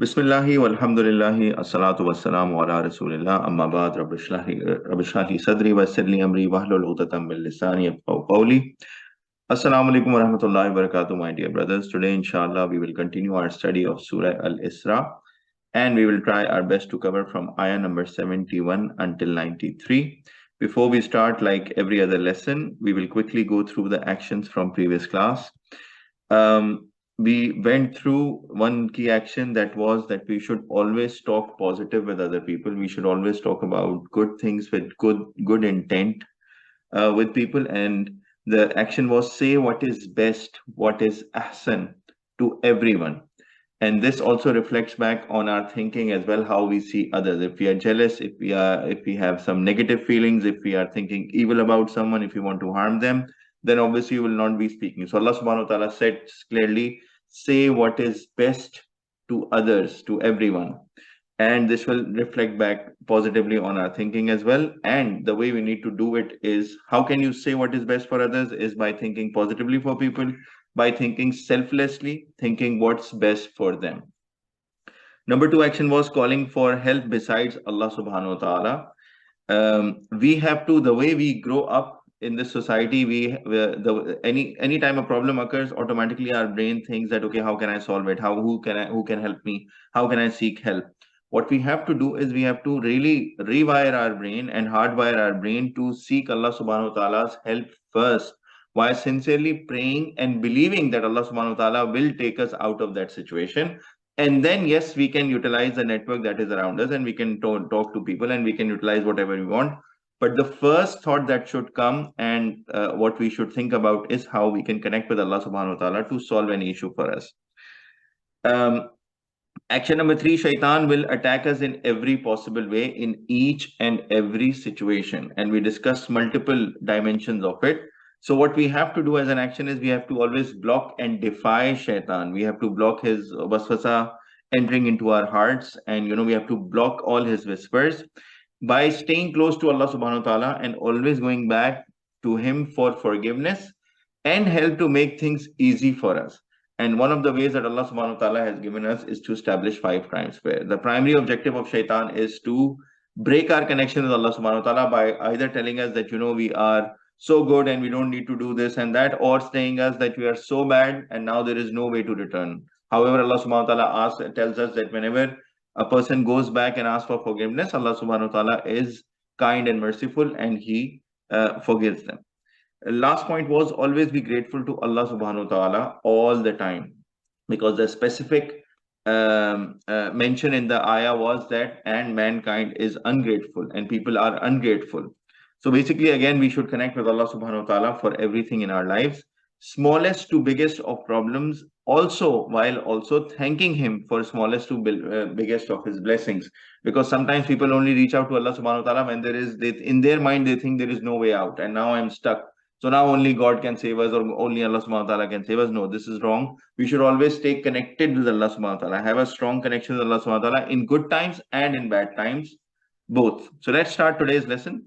Bismillahi walhamdulillahi assalatu wassalamu ala rasulillah amma ba'd rabbi shrah li sadri wa yassir li amri wahlul 'uqdatam min lisani yafqahu qawli. Assalamu alaikum wa rahmatullahi wa barakatuh, my dear brothers. Today inshallah we will continue our study of Surah Al Isra, and we will try our best to cover from ayah number 71 until 93. Before we start, like every other lesson, we will quickly go through the actions from previous class. We went through one key action, that was that we should always talk positive with other people. We should always talk about good things with good intent with people. And the action was say what is best, what is ahsan to everyone. And this also reflects back on our thinking as well, how we see others. If we are jealous, if we have some negative feelings, if we are thinking evil about someone, if we want to harm them, then obviously you will not be speaking. So Allah subhanahu wa ta'ala said clearly, say what is best to others, to everyone. And this will reflect back positively on our thinking as well. And the way we need to do it is, how can you say what is best for others? Is by thinking positively for people, by thinking selflessly, thinking what's best for them. Number two action was calling for help besides Allah subhanahu wa ta'ala. We have to, the way we grow up in this society, any time a problem occurs, automatically our brain thinks that, okay, how can I solve it? Who can help me? How can I seek help? What we have to do is we have to really rewire our brain and hardwire our brain to seek Allah subhanahu wa ta'ala's help first, while sincerely praying and believing that Allah subhanahu wa ta'ala will take us out of that situation. And then, yes, we can utilize the network that is around us, and we can talk to people, and we can utilize whatever we want. But the first thought that should come, and what we should think about, is how we can connect with Allah subhanahu wa ta'ala to solve any issue for us. Action number 3, shaitan will attack us in every possible way in each and every situation. And we discussed multiple dimensions of it. So what we have to do as an action is we have to always block and defy shaitan. We have to block his waswasa entering into our hearts. And, we have to block all his whispers by staying close to Allah subhanahu wa ta'ala and always going back to him for forgiveness and help to make things easy for us. And one of the ways that Allah subhanahu wa ta'ala has given us is to establish 5 times prayer. The primary objective of shaitan is to break our connection with Allah subhanahu wa ta'ala by either telling us that, we are so good and we don't need to do this and that, or saying us that we are so bad and now there is no way to return. However, Allah subhanahu wa ta'ala tells us that whenever a person goes back and asks for forgiveness, Allah subhanahu wa ta'ala is kind and merciful, and he forgives them. Last point was always be grateful to Allah subhanahu wa ta'ala all the time, because the specific mention in the ayah was that, and mankind is ungrateful and people are ungrateful. So basically, again, we should connect with Allah subhanahu wa ta'ala for everything in our lives, smallest to biggest of problems, also while also thanking him for smallest to biggest of his blessings. Because sometimes people only reach out to Allah subhanahu wa ta'ala when in their mind they think there is no way out, and now I'm stuck. So now only God can save us, or only Allah subhanahu wa ta'ala can save us. No, this is wrong. We should always stay connected with Allah subhanahu wa ta'ala, have a strong connection with Allah subhanahu wa ta'ala in good times and in bad times, both. So let's start today's lesson.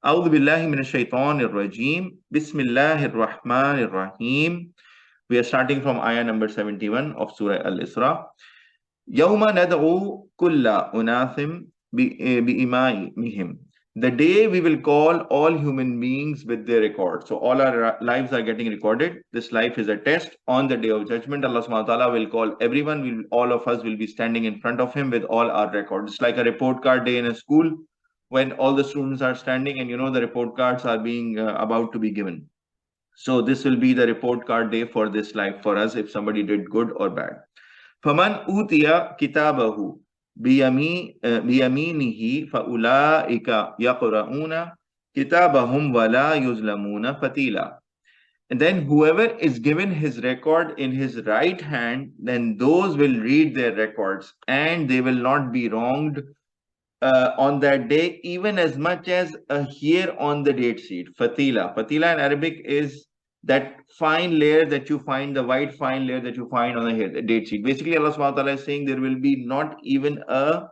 A'udhu billahi minash shaitanir rajim. Bismillahir rahmanir rahim. We are starting from ayah number 71 of Surah Al Isra. Yawma nad'u kulla unathim bi'imaimihim. The day we will call all human beings with their record. So all our lives are getting recorded. This life is a test. On the day of judgment, Allah subhanahu wa ta'ala will call everyone. All of us will be standing in front of him with all our records. It's like a report card day in a school, when all the students are standing and the report cards are being about to be given. So this will be the report card day for this life for us, if somebody did good or bad. فَمَنْ أُوتِيَ كِتَابَهُ بِيَمِينِهِ فَأُولَٰئِكَ يَقْرَؤُونَ كِتَابَهُمْ وَلَا يُظْلَمُونَ فَتِيلًا. And then whoever is given his record in his right hand, then those will read their records, and they will not be wronged on that day, even as much as a hair on the date sheet. Fatila. Fatila in Arabic is that fine layer that you find, the white fine layer that you find on the date sheet. Basically, Allah subhanahu wa ta'ala is saying there will be not even a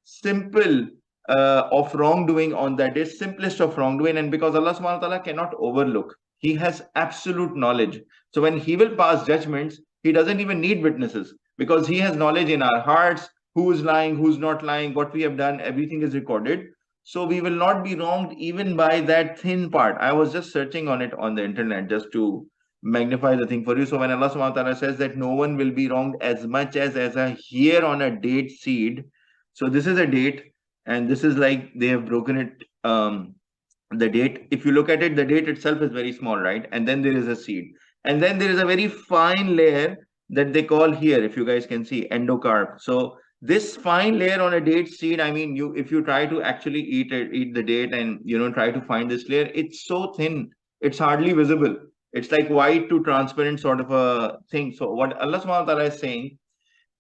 simple of wrongdoing on that day, simplest of wrongdoing. And because Allah subhanahu wa ta'ala cannot overlook, he has absolute knowledge. So when he will pass judgments, he doesn't even need witnesses. because He has knowledge in our hearts, who is lying, who's not lying, what we have done, everything is recorded. So we will not be wronged even by that thin part. I was just searching on it on the internet just to magnify the thing for you. So when Allah SWT says that no one will be wronged as much as a hair on a date seed. So this is a date, and this is like they have broken it. The date, if you look at it, the date itself is very small, right? And then there is a seed, and then there is a very fine layer that they call here, if you guys can see, endocarp. So this fine layer on a date seed, I mean, if you try to actually eat the date and try to find this layer, it's so thin, it's hardly visible. It's like white to transparent sort of a thing. So what Allah SWT is saying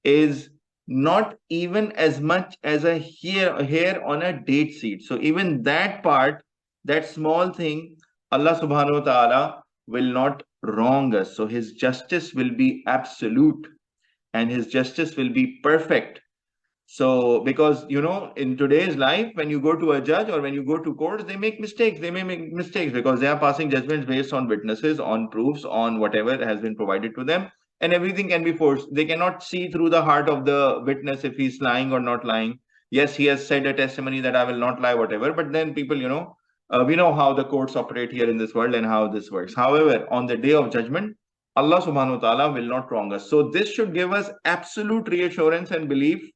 is not even as much as a hair on a date seed. So even that part, that small thing, Allah subhanahu wa ta'ala will not wrong us. So His justice will be absolute and His justice will be perfect. So because in today's life, when you go to a judge or when you go to courts, they make mistakes. They may make mistakes because they are passing judgments based on witnesses, on proofs, on whatever has been provided to them, and everything can be forced. They cannot see through the heart of the witness if he's lying or not lying. Yes, he has said a testimony that I will not lie, whatever, but then people, we know how the courts operate here in this world and how this works. However, on the day of judgment, Allah subhanahu wa ta'ala will not wrong us. So this should give us absolute reassurance and belief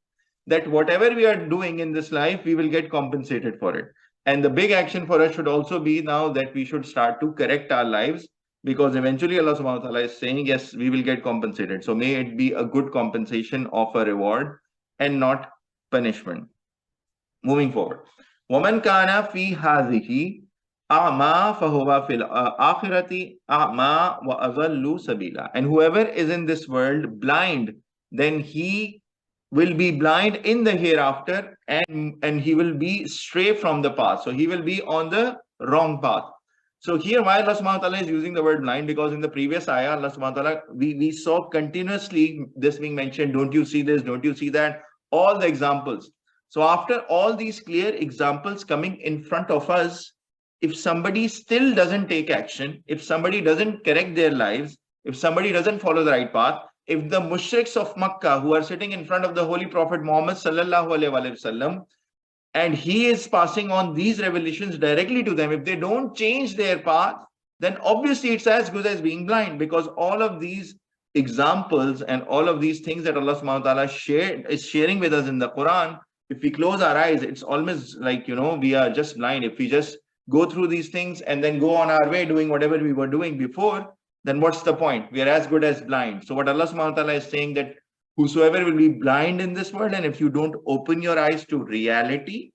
that whatever we are doing in this life, we will get compensated for it. And the big action for us should also be now that we should start to correct our lives, because eventually Allah subhanahu wa ta'ala is saying, yes, we will get compensated. So may it be a good compensation of a reward and not punishment. Moving forward. وَمَنْ كَانَ فِي هَذِهِ أَعْمَى فَهُوَ فِي الْآخِرَةِ أَعْمَى وَأَضَلُّ سَبِيلًا. And whoever is in this world blind, then he will be blind in the hereafter, and he will be stray from the path. So he will be on the wrong path. So here why Allah subhanahu wa ta'ala is using the word blind, because in the previous ayah, Allah subhanahu wa ta'ala, we saw continuously this being mentioned, don't you see this, don't you see that, all the examples. So after all these clear examples coming in front of us, if somebody still doesn't take action, if somebody doesn't correct their lives, if somebody doesn't follow the right path, if the mushriks of Makkah who are sitting in front of the Holy Prophet Muhammad sallallahu alaihi wasallam, and he is passing on these revelations directly to them, if they don't change their path, then obviously it's as good as being blind, because all of these examples and all of these things that Allah subhanahu wa ta'ala is sharing with us in the Quran, if we close our eyes, it's almost like, we are just blind. If we just go through these things and then go on our way doing whatever we were doing before, then what's the point? We are as good as blind. So what Allah subhanahu wa ta'ala is saying, that whosoever will be blind in this world, and if you don't open your eyes to reality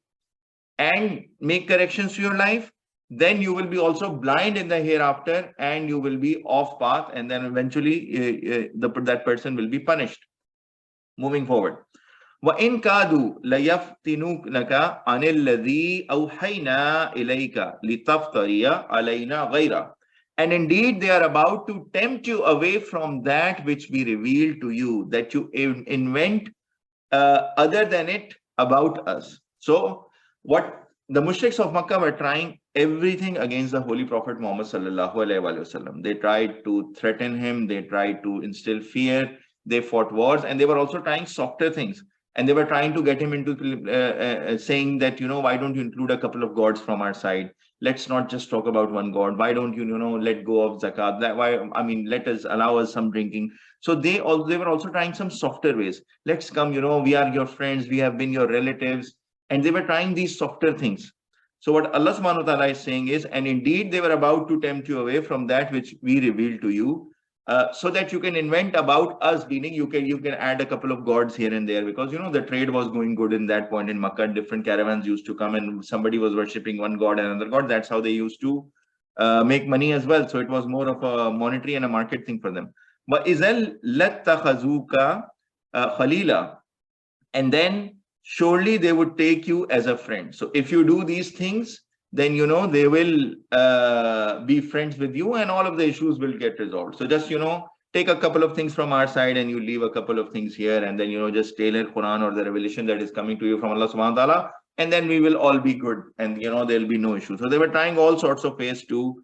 and make corrections to your life, then you will be also blind in the hereafter and you will be off path, and then eventually that person will be punished. Moving forward. وَإِن كَادُوا لَيَفْتِنُونَكَ عَنِ الَّذِي أَوْحَيْنَا إِلَيْكَ لِتَفْتَرِيَ عَلَيْنَا غَيْرَهُ. And indeed, they are about to tempt you away from that which we revealed to you, that you invent other than it about us. So what the mushriks of Makkah were trying everything against the Holy Prophet Muhammad sallallahu alaihi wasallam. They tried to threaten him, they tried to instill fear, they fought wars, and they were also trying softer things. And they were trying to get him into saying that, why don't you include a couple of gods from our side? Let's not just talk about one God. Why don't you, let go of zakat? Let us allow us some drinking. So they were also trying some softer ways. Let's come, we are your friends. We have been your relatives. And they were trying these softer things. So what Allah subhanahu wa ta'ala is saying is, and indeed they were about to tempt you away from that which we revealed to you, so that you can invent about us, meaning you can add a couple of gods here and there, because the trade was going good in that point in Makkah. Different caravans used to come and somebody was worshipping one god and another god. That's how they used to make money as well. So it was more of a monetary and a market thing for them. But izal lattakhazuka khalila, and then surely they would take you as a friend. So if you do these things, then they will be friends with you and all of the issues will get resolved. So just take a couple of things from our side and you leave a couple of things here, and then just tailor Quran or the revelation that is coming to you from Allah subhanahu wa ta'ala, and then we will all be good, and there'll be no issue. So they were trying all sorts of ways for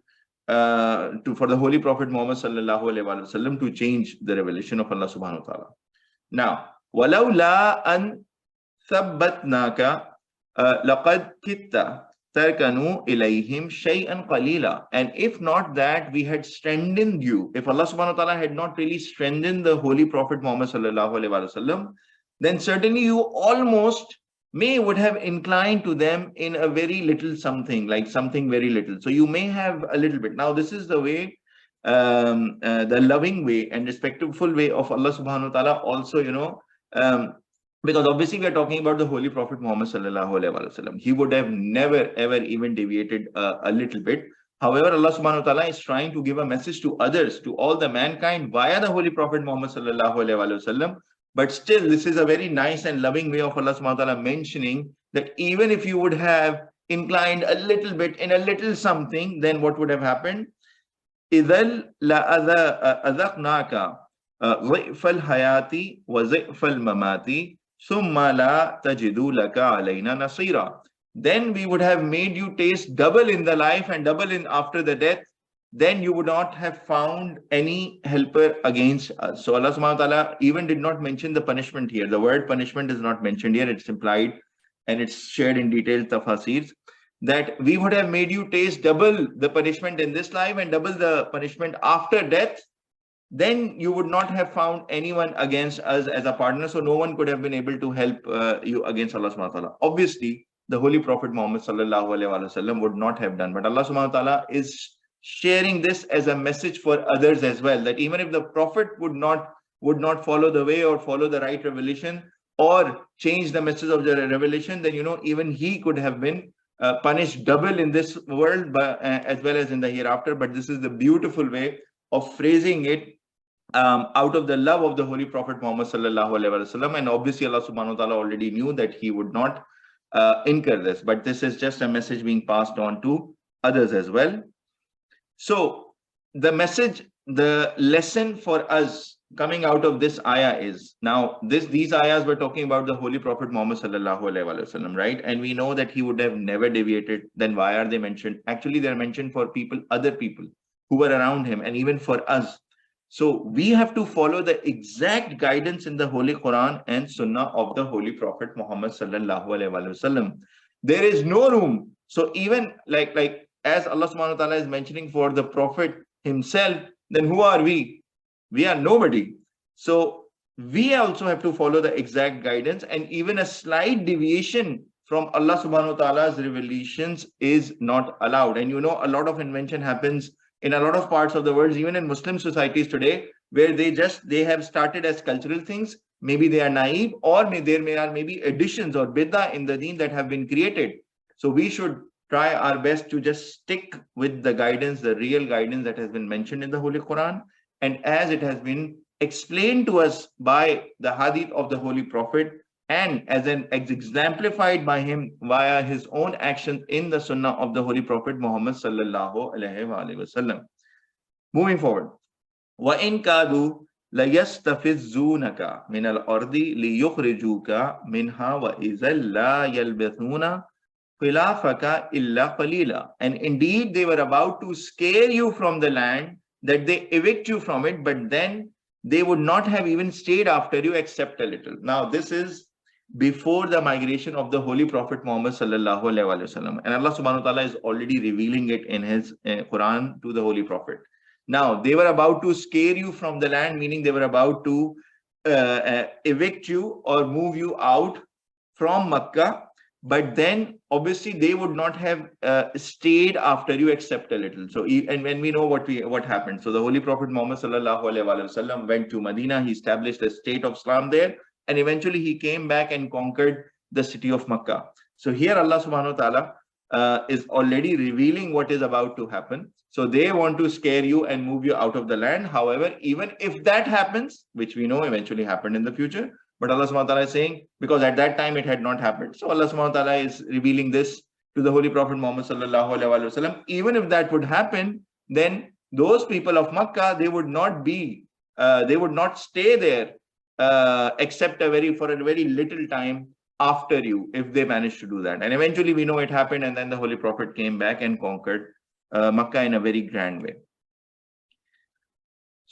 the Holy Prophet Muhammad sallallahu alaihi wasallam to change the revelation of Allah subhanahu wa ta'ala. Now, وَلَوْلَا أَن ثَبَّتْنَاكَ لَقَدْ كِدْتَ تَرْكَنُوا إِلَيْهِمْ شَيْئًا قَلِيلًا. And if not that we had strengthened you, if Allah subhanahu wa ta'ala had not really strengthened the Holy Prophet Muhammad sallallahu alaihi wasallam, then certainly you almost would have inclined to them in a very little something, like something very little. So you may have a little bit. Now this is the way, the loving way and respectful way of Allah subhanahu wa ta'ala also, because obviously we are talking about the Holy Prophet Muhammad sallallahu alaihi wasallam. He would have never ever even deviated a little bit. However, Allah subhanahu wa ta'ala is trying to give a message to others, to all the mankind via the Holy Prophet Muhammad sallallahu alaihi wasallam. But still, this is a very nice and loving way of Allah subhanahu wa ta'ala mentioning that even if you would have inclined a little bit in a little something, then what would have happened? إِذَا لَأَذَقْنَاكَ ضِعْفَ الْحَيَاةِ وَضِعْفَ الْمَمَاتِ ثُمَّ لَا تَجِدُ لَكَ عَلَيْنَا نَصِيرًا. Then we would have made you taste double in the life and double in after the death. Then you would not have found any helper against us. So Allah subhanahu wa ta'ala even did not mention the punishment here. The word punishment is not mentioned here. It's implied and it's shared in detailed tafsirs, that we would have made you taste double the punishment in this life and double the punishment after death. Then you would not have found anyone against us as a partner. So no one could have been able to help you against Allah subhanahu wa ta'ala. Obviously, the Holy Prophet Muhammad sallallahu alaihi wasallam would not have done. But Allah subhanahu wa ta'ala is sharing this as a message for others as well, that even if the Prophet would not follow the way or follow the right revelation or change the message of the revelation, then even he could have been punished double in this world, but as well as in the hereafter. But this is the beautiful way of phrasing it out of the love of the Holy Prophet Muhammad sallallahu alaihi wasallam. And obviously Allah subhanahu wa ta'ala already knew that he would not incur this, but this is just a message being passed on to others as well. So the message, the lesson for us coming out of this ayah is, now these ayahs were talking about the Holy Prophet Muhammad sallallahu alaihi wasallam, right? And we know that he would have never deviated. Then why are they mentioned? Actually, they're mentioned for other people who were around him, and even for us. So we have to follow the exact guidance in the Holy Quran and Sunnah of the Holy Prophet Muhammad sallallahu alaihi wasallam. There is no room. So even like as Allah subhanahu wa ta'ala is mentioning for the Prophet himself, then who are we? We are nobody. So we also have to follow the exact guidance, and even a slight deviation from Allah subhanahu wa ta'ala's revelations is not allowed. And a lot of invention happens in a lot of parts of the world, even in Muslim societies today, where they have started as cultural things. Maybe they are naive, or there are maybe additions or bid'ah in the deen that have been created. So we should try our best to just stick with the guidance, the real guidance that has been mentioned in the Holy Quran, and as it has been explained to us by the hadith of the Holy Prophet, and as exemplified by him via his own actions in the Sunnah of the Holy Prophet Muhammad sallallahu alaihi wasallam. Moving forward, وَإِن كَادُوا لَيَسْتَفِزُّونَكَ مِنَ الْأَرْضِ لِيُخْرِجُوكَ مِنْهَا وَإِذًا لَا يَلْبَثُونَ خِلَافَكَ إِلَّا قَلِيلًا. And indeed, they were about to scare you from the land, that they evict you from it, but then they would not have even stayed after you except a little. Now, this is before the migration of the Holy Prophet Muhammad sallallahu alaihi wasallam, and Allah subhanahu wa ta'ala is already revealing it in his Quran to the Holy Prophet. Now, they were about to scare you from the land, meaning they were about to evict you or move you out from Makkah, but then obviously they would not have stayed after you except a little. So, and when we know what happened, so the Holy Prophet Muhammad sallallahu alaihi wasallam went to Medina, he established a state of Islam there, and eventually he came back and conquered the city of Makkah. So here Allah subhanahu wa ta'ala is already revealing what is about to happen. So they want to scare you and move you out of the land. However, even if that happens, which we know eventually happened in the future, but Allah subhanahu wa ta'ala is saying, because at that time it had not happened. So Allah subhanahu wa ta'ala is revealing this to the Holy Prophet Muhammad sallallahu alaihi wasallam. Even if that would happen, then those people of Makkah, they would not stay there except for a very little time after you, if they managed to do that. And eventually we know it happened, and then the Holy Prophet came back and conquered Makkah in a very grand way.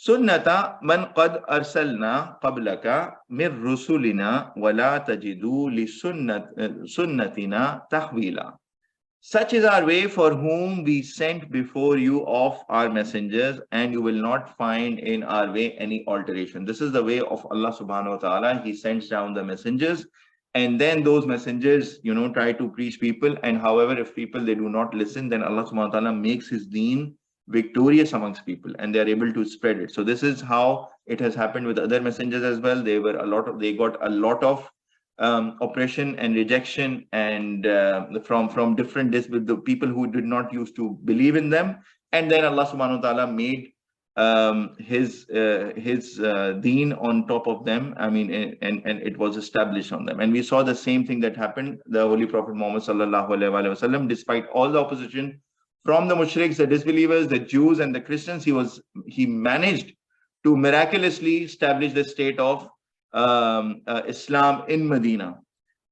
Sunnata man qad arsalna qablaka min rusulina wala tajidu li sunnatina tahwila. Such is our way for whom we sent before you of our messengers, and you will not find in our way any alteration. This is the way of Allah subhanahu wa ta'ala. He sends down the messengers, and then those messengers, try to preach people. And however, if people they do not listen, then Allah subhanahu wa ta'ala makes his deen victorious amongst people, and they are able to spread it. So this is how it has happened with other messengers as well. They got a lot of oppression and rejection, and from different with the people who did not used to believe in them. And then Allah subhanahu wa ta'ala made his deen on top of them. I mean, and it was established on them. And we saw the same thing that happened. The Holy Prophet Muhammad sallallahu alaihi wasallam, despite all the opposition from the mushriks, the disbelievers, the Jews and the Christians, he managed to miraculously establish the state of Islam in Medina.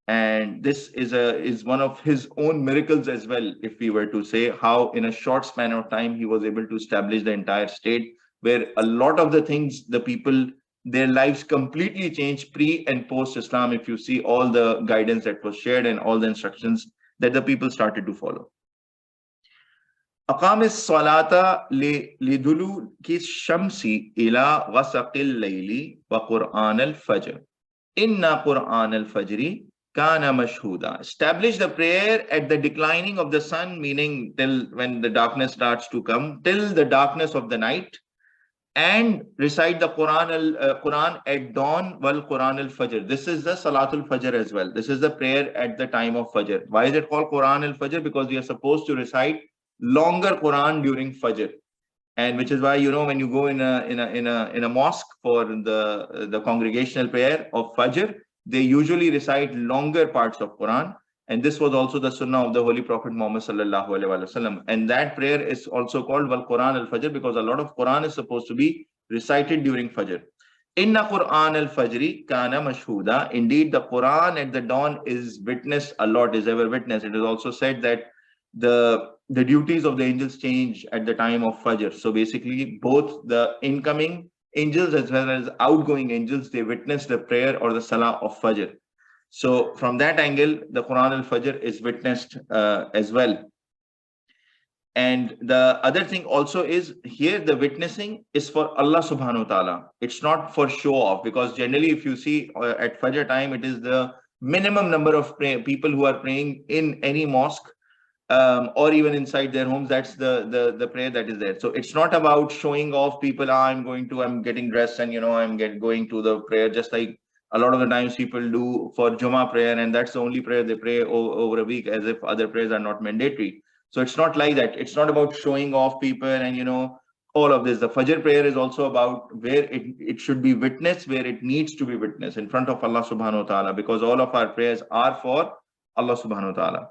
And this is one of his own miracles as well, if we were to say how in a short span of time he was able to establish the entire state, where a lot of the things, the people, their lives completely changed pre and post Islam. If you see all the guidance that was shared and all the instructions that the people started to follow. أقام الصلاة لدلوك الشمس إلى غسق الليل وقرآن الفجر إن قرآن الفجر كان مشهودا. Establish the prayer at the declining of the sun, meaning till when the darkness starts to come, till the darkness of the night, and recite the Quran at dawn, wal Quran al-Fajr. This is the Salatul Fajr as well. This is the prayer at the time of Fajr. Why is it called Quran al-Fajr? Because we are supposed to recite longer Quran during Fajr, and which is why when you go in a mosque for the congregational prayer of Fajr, they usually recite longer parts of Quran. And this was also the sunnah of the Holy Prophet Muhammad sallallahu alaihi wasallam. And that prayer is also called Wal Quran al-Fajr because a lot of Quran is supposed to be recited during Fajr. Inna Quran al-Fajri kana mashhuda. Indeed, the Quran at the dawn is witnessed a lot, is ever witnessed. It is also said that the duties of the angels change at the time of Fajr. So basically, both the incoming angels as well as outgoing angels, they witness the prayer or the salah of Fajr. So from that angle, the Quran al-Fajr is witnessed as well. And the other thing also is here, the witnessing is for Allah subhanahu wa ta'ala. It's not for show off, because generally if you see at Fajr time, it is the minimum number of people who are praying in any mosque or even inside their homes. That's the prayer that is there. So it's not about showing off people. I'm getting dressed and I'm going to the prayer, just like a lot of the times people do for Jummah prayer, and that's the only prayer they pray over a week, as if other prayers are not mandatory. So it's not like that. It's not about showing off people and all of this. The Fajr prayer is also about where it should be witnessed, where it needs to be witnessed in front of Allah subhanahu wa ta'ala, because all of our prayers are for Allah subhanahu wa ta'ala.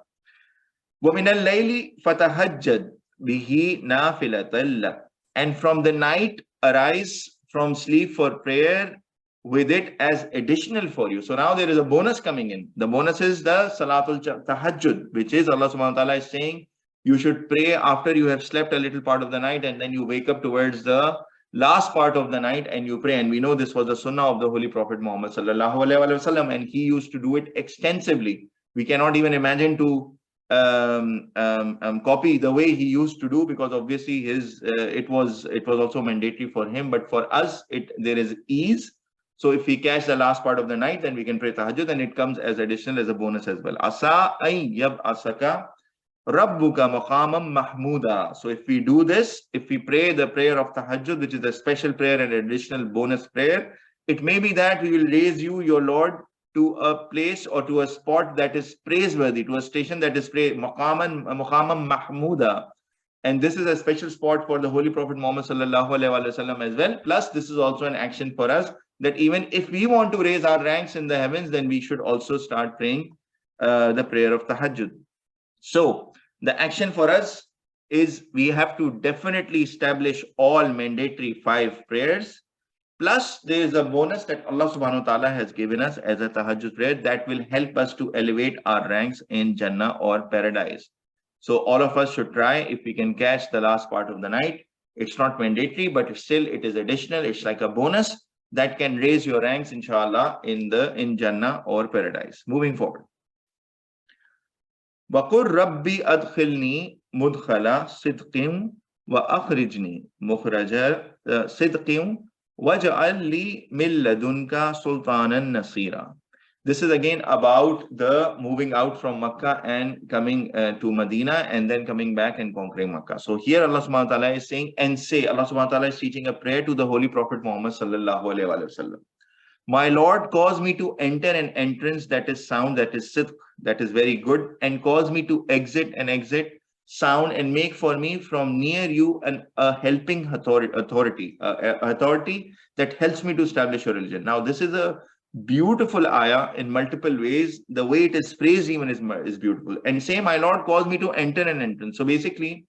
وَمِنَ اللَّيْلِ فَتَهَجَّدْ بِهِ نَافِلَةً لَكَ. And from the night, arise from sleep for prayer with it as additional for you. So now there is a bonus coming in. The bonus is the Salatul Tahajjud, which is Allah subhanahu wa ta'ala is saying you should pray after you have slept a little part of the night, and then you wake up towards the last part of the night and you pray. And we know this was the sunnah of the Holy Prophet Muhammad sallallahu alaihi wasallam, and he used to do it extensively. We cannot even imagine to copy the way he used to do, because obviously it was also mandatory for him, but for us there is ease. So if we catch the last part of the night, then we can pray tahajjud, and it comes as additional, as a bonus as well. Asa ay yab'asaka rabbuka maqamam mahmuda. So if we do this, if we pray the prayer of tahajjud, which is a special prayer and additional bonus prayer, it may be that we will raise you, your Lord, to a place or to a spot that is praiseworthy, to a station that is maqamam mahmuda. And this is a special spot for the Holy Prophet Muhammad sallallahu alaihi wasallam as well. Plus, this is also an action for us, that even if we want to raise our ranks in the heavens, then we should also start praying the prayer of tahajjud. So the action for us is we have to definitely establish all mandatory 5 prayers. Plus, there is a bonus that Allah subhanahu wa ta'ala has given us as a tahajjud prayer that will help us to elevate our ranks in Jannah or paradise. So all of us should try, if we can catch the last part of the night, It's not mandatory, but still it is additional. It's like a bonus that can raise your ranks, inshallah, in Jannah or paradise. Moving forward. وَقُلْ رَبِّ أَدْخِلْنِي مُدْخَلَ صِدْقٍ وَأَخْرِجْنِي مُخْرَجَ صِدْقٍ وَاجْعَلْ لِي مِن لَّدُنْكَ سُلْطَانًا نَصِيرًا. This is again about the moving out from Makkah and coming to Medina and then coming back and conquering Makkah. So here Allah SWT is saying, and say, Allah SWT is teaching a prayer to the Holy Prophet Muhammad sallallahu alaihi wasallam. My Lord, cause me to enter an entrance that is sound, that is sidq, that is very good, and cause me to exit an exit sound, and make for me from near you a helping authority that helps me to establish your religion. Now, this is a beautiful ayah in multiple ways. The way it is phrased even is beautiful. And say, my Lord, cause me to enter an entrance. So basically,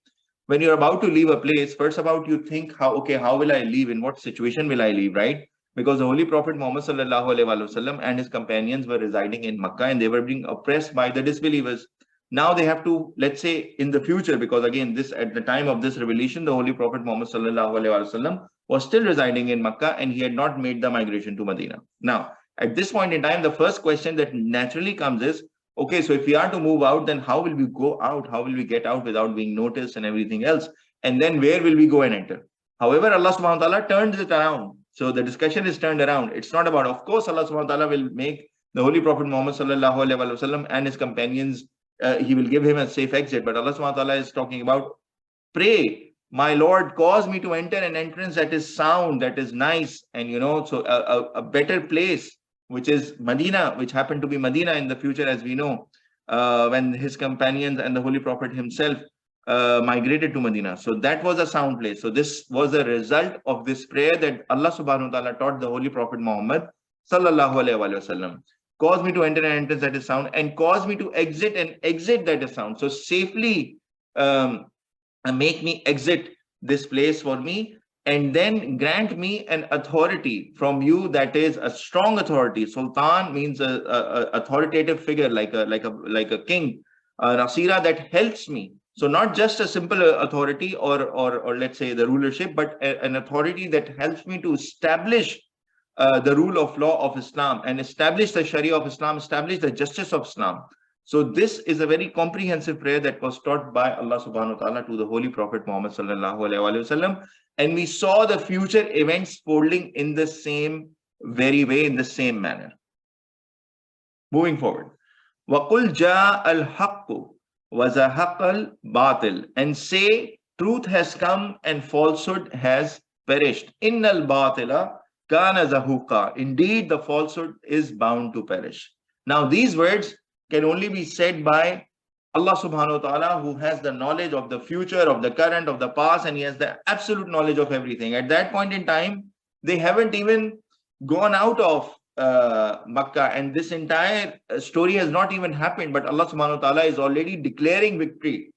when you're about to leave a place, first about you think, how will I leave? In what situation will I leave, right? Because the Holy Prophet Muhammad sallallahu alaihi wasallam and his companions were residing in Makkah and they were being oppressed by the disbelievers. Now they have to, let's say, in the future, because again, this at the time of this revelation, the Holy Prophet Muhammad sallallahu alaihi wasallam was still residing in Makkah and he had not made the migration to Medina. Now, at this point in time, the first question that naturally comes is, okay, so if we are to move out, then how will we go out? How will we get out without being noticed and everything else? And then where will we go and enter? However, Allah subhanahu wa ta'ala turns it around. So the discussion is turned around. It's not about, of course, Allah subhanahu wa ta'ala will make the Holy Prophet Muhammad sallallahu alaihi wasallam and his companions, he will give him a safe exit. But Allah subhanahu wa ta'ala is talking about, pray, my Lord, cause me to enter an entrance that is sound, that is nice, and so a better place, which is Medina, which happened to be Medina in the future, as we know, when his companions and the Holy Prophet himself migrated to Medina. So that was a sound place. So this was a result of this prayer that Allah subhanahu wa ta'ala taught the Holy Prophet Muhammad sallallahu alaihi wasallam. Cause me to enter an entrance that is sound, and cause me to exit an exit that is sound. So safely make me exit this place for me, and then grant me an authority from you that is a strong authority. Sultan means a authoritative figure, like a king, Nasira, that helps me. So not just a simple authority or let's say the rulership, but an authority that helps me to establish the rule of law of Islam and establish the Sharia of Islam, establish the justice of Islam. So this is a very comprehensive prayer that was taught by Allah subhanahu wa ta'ala to the Holy Prophet Muhammad sallallahu alaihi wasallam. And we saw the future events folding in the same very way, in the same manner. Moving forward. وَقُلْ جَاءَ الْحَقُّ وَزَهَقَ الْبَاطِلِ, and say, truth has come and falsehood has perished. إِنَّ الْبَاطِلَ كَانَ زَهُوقًا, indeed the falsehood is bound to perish. Now these words can only be said by Allah subhanahu wa ta'ala, who has the knowledge of the future, of the current, of the past, and he has the absolute knowledge of everything. At that point in time, they haven't even gone out of Makkah, and this entire story has not even happened, but Allah subhanahu wa ta'ala is already declaring victory.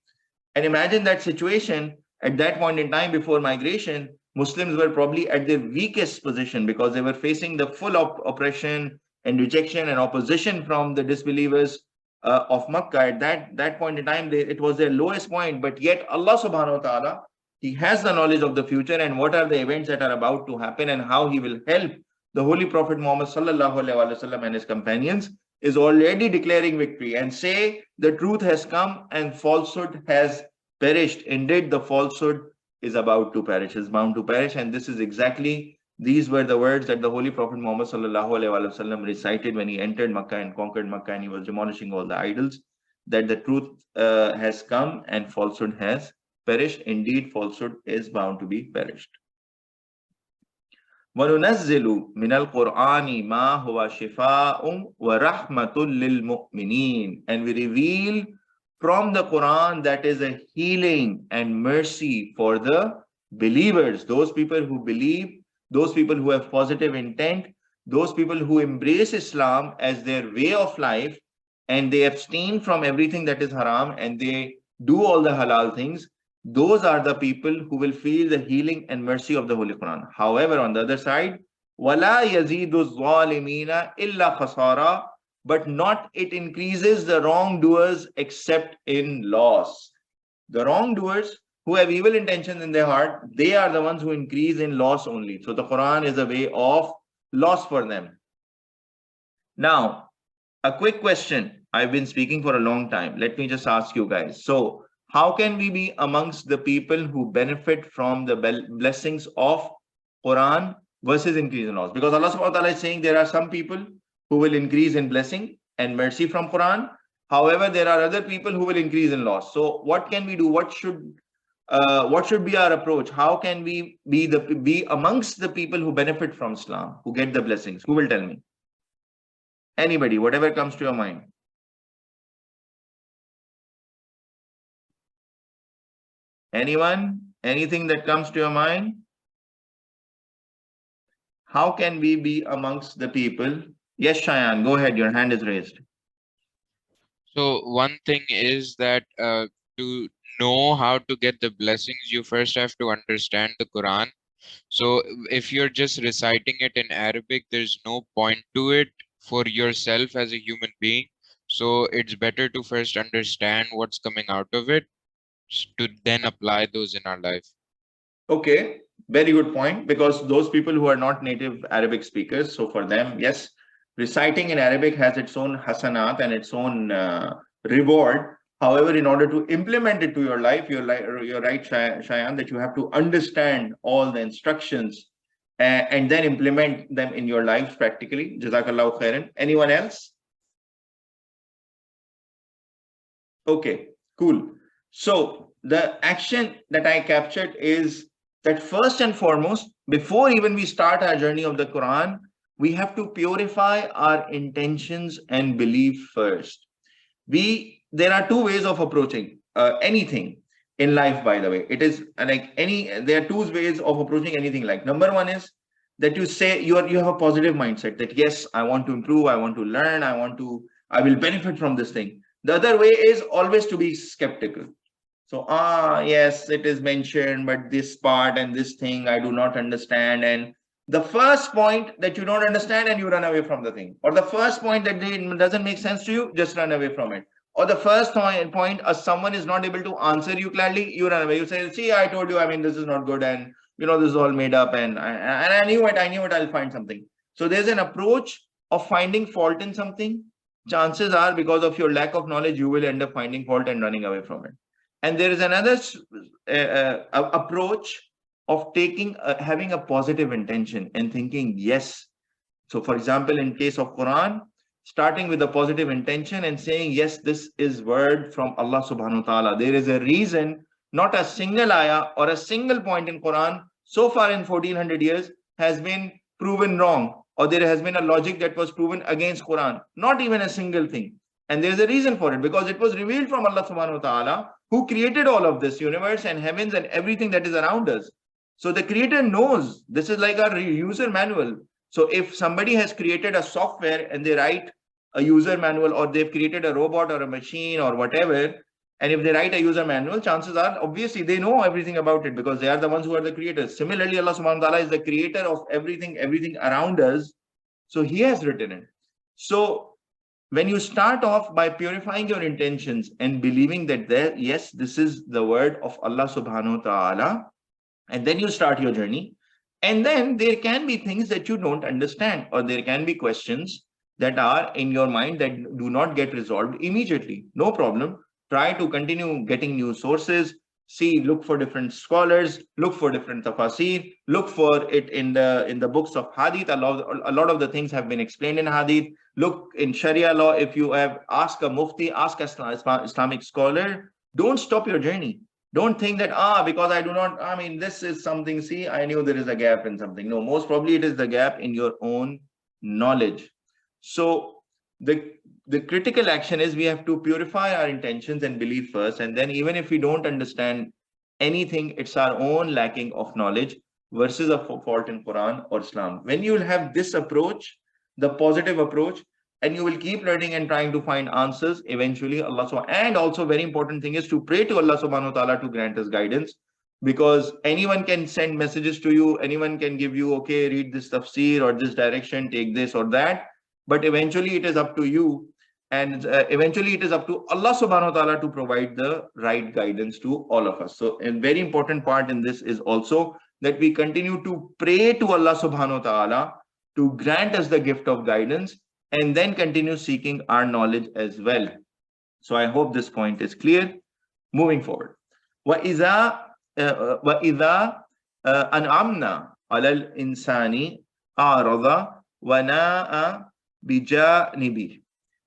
And imagine that situation at that point in time before migration. Muslims were probably at their weakest position because they were facing the full oppression and rejection and opposition from the disbelievers of Makkah. At that point in time, it was their lowest point, but yet Allah subhanahu wa ta'ala, he has the knowledge of the future and what are the events that are about to happen and how he will help the Holy Prophet Muhammad sallallahu alaihi wasallam and his companions, is already declaring victory and say the truth has come and falsehood has perished. Indeed, the falsehood is about to perish, is bound to perish. And this is exactly, these were the words that the Holy Prophet Muhammad sallallahu alaihi wasallam recited when he entered Makkah and conquered Makkah and he was demolishing all the idols, that the truth has come and falsehood has perished. Indeed, falsehood is bound to be perished. وَنُنَزِّلُ مِنَ الْقُرْآنِ مَا هُوَ شِفَاءٌ وَرَحْمَةٌ لِلْمُؤْمِنِينَ, and we reveal from the Quran that is a healing and mercy for the believers, those people who believe, those people who have positive intent, those people who embrace Islam as their way of life, and they abstain from everything that is haram and they do all the halal things. Those are the people who will feel the healing and mercy of the Holy Quran. However, on the other side, وَلَا يَزِيدُ الظَّالِمِينَ إِلَّا خَسَارًا, but not it increases the wrongdoers except in loss. The wrongdoers who have evil intentions in their heart, they are the ones who increase in loss only. So the Quran is a way of loss for them. Now, a quick question. I've been speaking for a long time. Let me just ask you guys. So, how can we be amongst the people who benefit from the blessings of Quran versus increase in loss? Because Allah SWT is saying there are some people who will increase in blessing and mercy from Quran. However, there are other people who will increase in loss. So, what can we do? What should be our approach? How can we be amongst the people who benefit from Islam, who get the blessings? Who will tell me? Anybody, whatever comes to your mind. Anyone? Anything that comes to your mind? How can we be amongst the people? Yes, Shayan, go ahead. Your hand is raised. So one thing is that to know how to get the blessings, you first have to understand the Quran. So if you're just reciting it in Arabic, there's no point to it for yourself as a human being. So it's better to first understand what's coming out of it to then apply those in our life. Okay, very good point. Because those people who are not native Arabic speakers, so for them, yes, reciting in Arabic has its own hasanat and its own reward. However, in order to implement it to your life, you're right, Shayan, that you have to understand all the instructions and then implement them in your lives practically. Jazakallahu khairan. Anyone else? Okay, cool. So the action that I captured is that first and foremost, before even we start our journey of the Quran, we have to purify our intentions and belief first. There are two ways of approaching anything in life, by the way. It is there are two ways of approaching anything. Like, number one is that you say you have a positive mindset that yes, I want to improve, I want to learn, I will benefit from this thing. The other way is always to be skeptical. So, yes, it is mentioned, but this part and this thing I do not understand. And the first point that you don't understand and you run away from the thing, or the first point that doesn't make sense to you, just run away from it. Or the first point, someone is not able to answer you clearly, you run away. You say, see, I told you, I mean, this is not good. And, this is all made up. And I knew it, I'll find something. So there's an approach of finding fault in something. Chances are, because of your lack of knowledge, you will end up finding fault and running away from it. And there is another approach of having a positive intention and thinking, yes. So, for example, in case of Quran, starting with a positive intention and saying, yes, this is word from Allah subhanahu wa ta'ala. There is a reason, not a single ayah or a single point in Quran so far in 1400 years has been proven wrong, or there has been a logic that was proven against Quran. Not even a single thing. And there's a reason for it, because it was revealed from Allah subhanahu wa ta'ala, who created all of this universe and heavens and everything that is around us. So the creator knows. This is like our user manual. So if somebody has created a software and they write a user manual, or they've created a robot or a machine or whatever, and if they write a user manual, chances are, obviously, they know everything about it, because they are the ones who are the creators. Similarly, Allah subhanahu wa ta'ala is the creator of everything around us. So he has written it. So when you start off by purifying your intentions and believing that yes, this is the word of Allah subhanahu wa ta'ala, and then you start your journey, and then there can be things that you don't understand, or there can be questions that are in your mind that do not get resolved immediately. No problem. Try to continue getting new sources. Look for different scholars, look for different tafsir, look for it in the books of Hadith. A lot of the things have been explained in Hadith. Look in Sharia law. If you have, ask a mufti, ask an Islamic scholar. Don't stop your journey. Don't think that, because this is something, I knew there is a gap in something. No, most probably it is the gap in your own knowledge. So the critical action is we have to purify our intentions and belief first. And then even if we don't understand anything, it's our own lacking of knowledge versus a fault in Quran or Islam. When you will have this approach, the positive approach, and you will keep learning and trying to find answers, eventually Allah subhanahu. And also very important thing is to pray to Allah subhanahu wa ta'ala to grant us guidance, because anyone can send messages to you, anyone can give you, okay, read this tafsir or this direction, take this or that, but eventually it is up to you. And eventually it is up to Allah subhanahu wa ta'ala to provide the right guidance to all of us. So a very important part in this is also that we continue to pray to Allah subhanahu wa ta'ala to grant us the gift of guidance, and then continue seeking our knowledge as well. So I hope this point is clear. Moving forward. وَإِذَا أَنْعَمْنَا عَلَى الْإِنسَانِ أَعْرَضَ وَنَاءَ بِجَانِبِهِ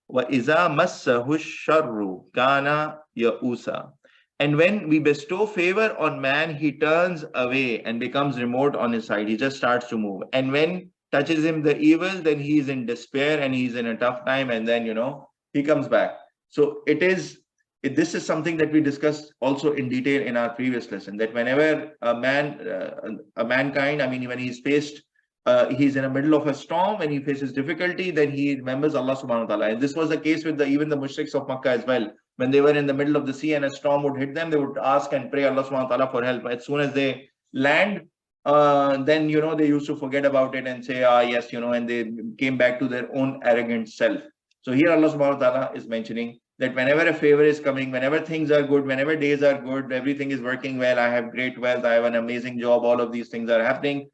وَإِذَا مَسَّهُ الشَّرُّ كَانَ يَئُوسًا. And when we bestow favor on man, he turns away and becomes remote on his side. He just starts to move. And when touches him the evil, then he is in despair and he's in a tough time, and then he comes back. So this is something that we discussed also in detail in our previous lesson, that whenever mankind, I mean, when he's faced, he's in the middle of a storm, when he faces difficulty, then he remembers Allah subhanahu wa ta'ala. And this was the case with even the mushriks of Makkah as well. When they were in the middle of the sea and a storm would hit them, they would ask and pray Allah subhanahu wa ta'ala for help. As soon as they land, then they used to forget about it and say, yes, and they came back to their own arrogant self. So here Allah subhanahu wa ta'ala is mentioning that whenever a favor is coming, whenever things are good, whenever days are good, everything is working well, I have great wealth, I have an amazing job, all of these things are happening,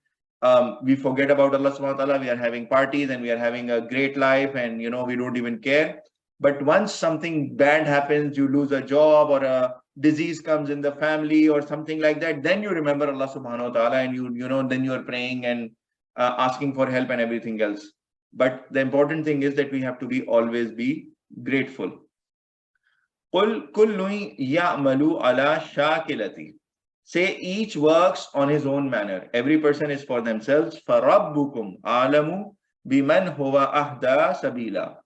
we forget about Allah subhanahu wa ta'ala. We are having parties and we are having a great life, and we don't even care. But once something bad happens, you lose a job or a disease comes in the family or something like that, then you remember Allah subhanahu wa ta'ala, and then you are praying and asking for help and everything else. But the important thing is that we have to always be grateful. قُلْ كُلٌّ يَعْمَلُ عَلَى شَاكِلَتِهِ. Say each works on his own manner. Every person is for themselves. فَرَبُّكُمْ أَعْلَمُ بِمَنْ هُوَ أَهْدَى سَبِيلًا.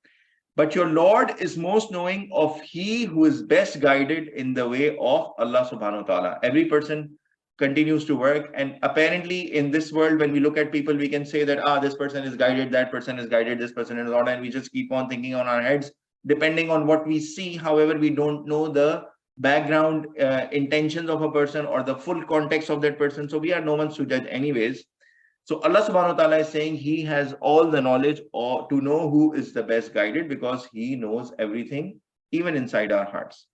But your Lord is most knowing of he who is best guided in the way of Allah subhanahu wa ta'ala. Every person continues to work, and apparently in this world, when we look at people, we can say that this person is guided, that person is guided, this person is not, and we just keep on thinking on our heads depending on what we see. However, we don't know the background intentions of a person or the full context of that person, so we are no ones to judge anyways. So Allah subhanahu wa ta'ala is saying he has all the knowledge to know who is the best guided, because he knows everything, even inside our hearts.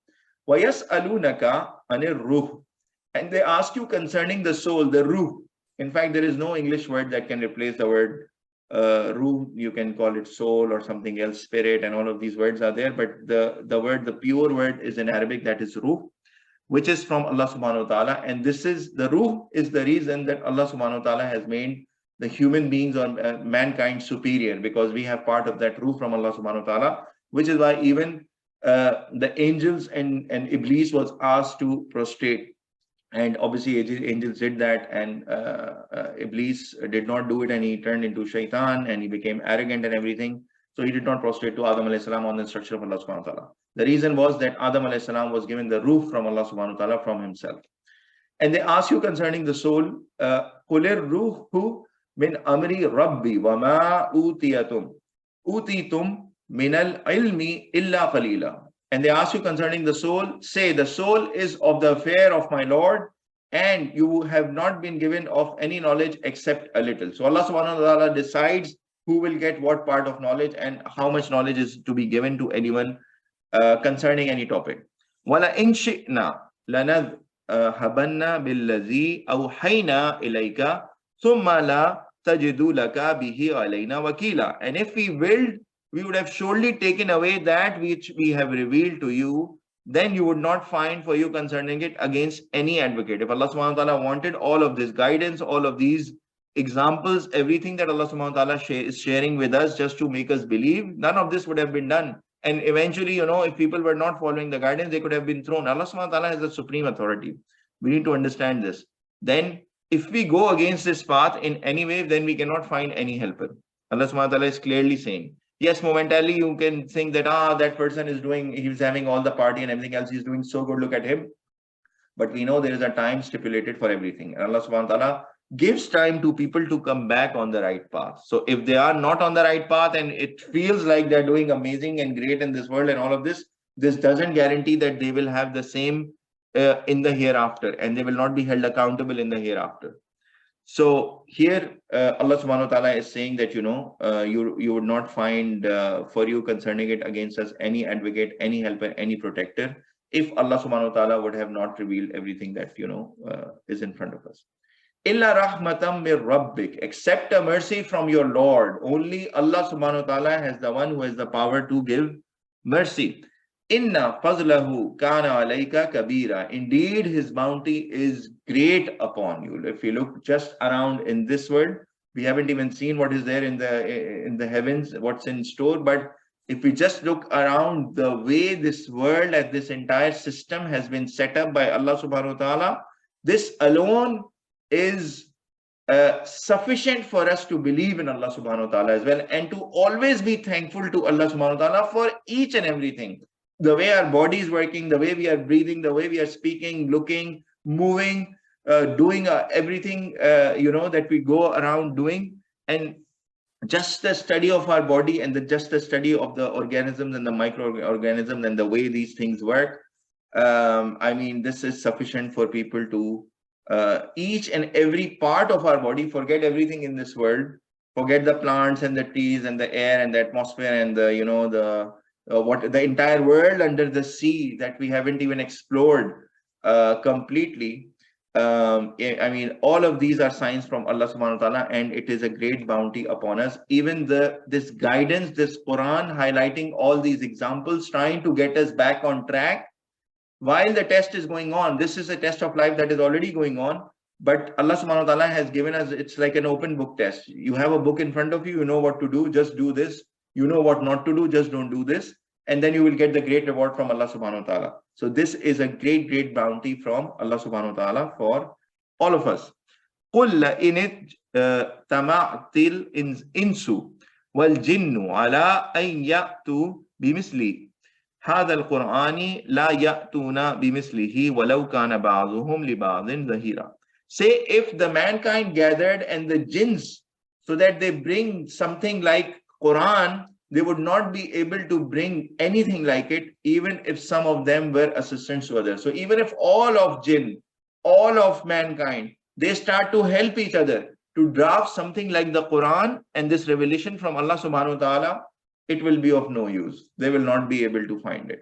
وَيَسْأَلُونَكَ عَنِ الرُّوحِ. And they ask you concerning the soul, the ruh. In fact, there is no English word that can replace the word ruh. You can call it soul or something else, spirit, and all of these words are there. But the pure word is in Arabic, that is ruh, which is from Allah subhanahu wa ta'ala. And the ruh is the reason that Allah subhanahu wa ta'ala has made the human beings or mankind superior, because we have part of that ruh from Allah subhanahu wa ta'ala, which is why even the angels and Iblis was asked to prostrate. And obviously angels did that, and Iblis did not do it, and he turned into shaitan and he became arrogant and everything. So he did not prostrate to Adam alayhi salam on the instruction of Allah subhanahu wa ta'ala. The reason was that Adam alayhi salam was given the ruh from Allah subhanahu wa ta'ala, from himself. And they ask you concerning the soul, Qulir ruhu min amri rabbi wa ma utitum min al ilmi illa qalila. And they ask you concerning the soul, say the soul is of the affair of my Lord, and you have not been given of any knowledge except a little. So Allah subhanahu wa ta'ala decides who will get what part of knowledge and how much knowledge is to be given to anyone concerning any topic. وَلَا إِنْ شِئْنَا لَنَذْهَبَنَّ بِالَّذِي أَوْحَيْنَا إِلَيْكَ ثُمَّ لَا تَجِدُ لَكَ بِهِ عَلَيْنَا وَكِيلًا. And if we willed, we would have surely taken away that which we have revealed to you, then you would not find for you concerning it against any advocate. If Allah subhanahu wa ta'ala wanted all of this guidance, all of these examples, everything that Allah subhanahu wa ta'ala is sharing with us just to make us believe, none of this would have been done. And eventually, if people were not following the guidance, they could have been thrown. Allah subhanahu wa ta'ala has the supreme authority. We need to understand this. Then if we go against this path in any way, then we cannot find any helper. Allah subhanahu wa ta'ala is clearly saying, yes, momentarily you can think that that person is he's having all the party and everything else, he's doing so good, look at him. But we know there is a time stipulated for everything. And Allah subhanahu wa ta'ala gives time to people to come back on the right path. So if they are not on the right path and it feels like they're doing amazing and great in this world and all of this, this doesn't guarantee that they will have the same in the hereafter, and they will not be held accountable in the hereafter. So here Allah subhanahu wa ta'ala is saying that, you would not find for you concerning it against us any advocate, any helper, any protector, if Allah subhanahu wa ta'ala would have not revealed everything that, is in front of us. Illa rahmatam mir rabbik, except a mercy from your Lord. Only Allah subhanahu wa ta'ala has the one who has the power to give mercy. Inna fazlahu kana alayka kabira. Indeed, his bounty is great upon you. If you look just around in this world, we haven't even seen what is there in the heavens, what's in store. But if we just look around the way this world and this entire system has been set up by Allah subhanahu wa ta'ala, this alone is sufficient for us to believe in Allah subhanahu wa ta'ala as well, and to always be thankful to Allah subhanahu wa ta'ala for each and everything. The way our body is working, the way we are breathing, the way we are speaking, looking, moving, doing everything that we go around doing, and just the study of our body, and just the study of the organisms and the microorganisms and the way these things work. I mean, this is sufficient for people to each and every part of our body, forget everything in this world, forget the plants and the trees and the air and the atmosphere and the the entire world under the sea that we haven't even explored completely. I mean, all of these are signs from Allah subhanahu wa ta'ala, and it is a great bounty upon us. Even this guidance, this Quran highlighting all these examples, trying to get us back on track while the test is going on. This is a test of life that is already going on, but Allah subhanahu wa ta'ala has given us, it's like an open book test. You have a book in front of you, you know what to do, just do this. You know what not to do, just don't do this. And then you will get the great reward from Allah subhanahu wa ta'ala. So this is a great bounty from Allah subhanahu wa ta'ala for all of us. قُلْ لَإِنِ اجْتَمَعَتِ الْإِنسُ وَالْجِنُّ عَلَىٰ أَنْ يَأْتُوا بِمِثْلِ هَذَا الْقُرْآنِ لَا يَأْتُونَ بِمِثْلِهِ وَلَوْ كَانَ بَعْضُهُمْ لِبَعْضٍ ظَهِيرًا. Say, if the mankind gathered and the jinns, so that they bring something like Quran, they would not be able to bring anything like it, even if some of them were assistants to others. So even if all of jinn, all of mankind, they start to help each other to draft something like the Quran and this revelation from Allah subhanahu wa ta'ala, it will be of no use. They will not be able to find it.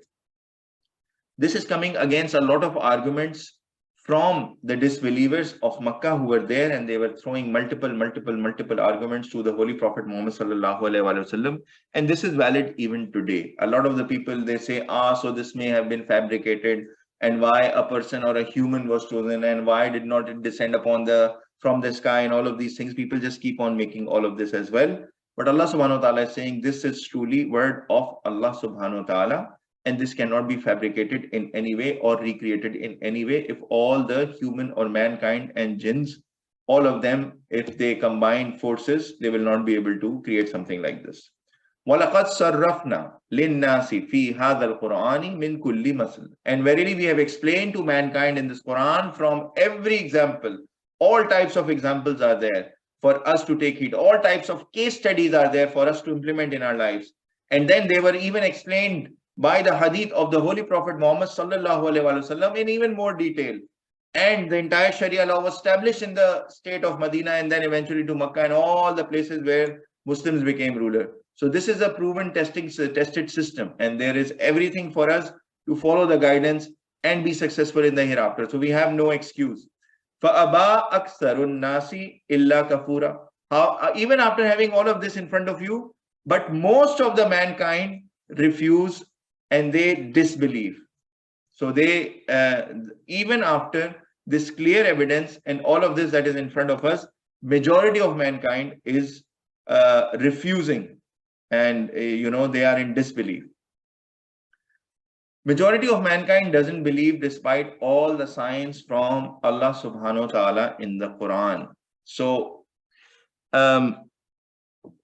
This is coming against a lot of arguments from the disbelievers of Makkah who were there, and they were throwing multiple arguments to the Holy Prophet Muhammad sallallahu alaihi wasallam, and this is valid even today. A lot of the people, they say, so this may have been fabricated, and why a person or a human was chosen, and why did not it descend from the sky, and all of these things. People just keep on making all of this as well. But Allah subhanahu wa ta'ala is saying this is truly word of Allah subhanahu wa ta'ala, and this cannot be fabricated in any way or recreated in any way. If all the human or mankind and jinns, all of them, if they combine forces, they will not be able to create something like this. وَلَقَدْ صَرَّفْنَا لِلنَّاسِ فِي هَذَا الْقُرْآنِ مِنْ كُلِّ مَثَلٍ. And verily we have explained to mankind in this Quran from every example. All types of examples are there for us to take heed. All types of case studies are there for us to implement in our lives. And then they were even explained by the hadith of the Holy Prophet Muhammad sallallahu alaihi wasallam in even more detail. And the entire Sharia law was established in the state of Medina, and then eventually to Makkah and all the places where Muslims became ruler. So this is a proven tested system, and there is everything for us to follow the guidance and be successful in the hereafter. So we have no excuse. فَأَبَا أَكْثَرُ النَّاسِ إِلَّا كَفُورًا. Even after having all of this in front of you, but most of the mankind refuse and they disbelieve. So they, even after this clear evidence and all of this that is in front of us, majority of mankind is refusing, and they are in disbelief. Majority of mankind doesn't believe despite all the signs from Allah subhanahu wa ta'ala in the Quran. So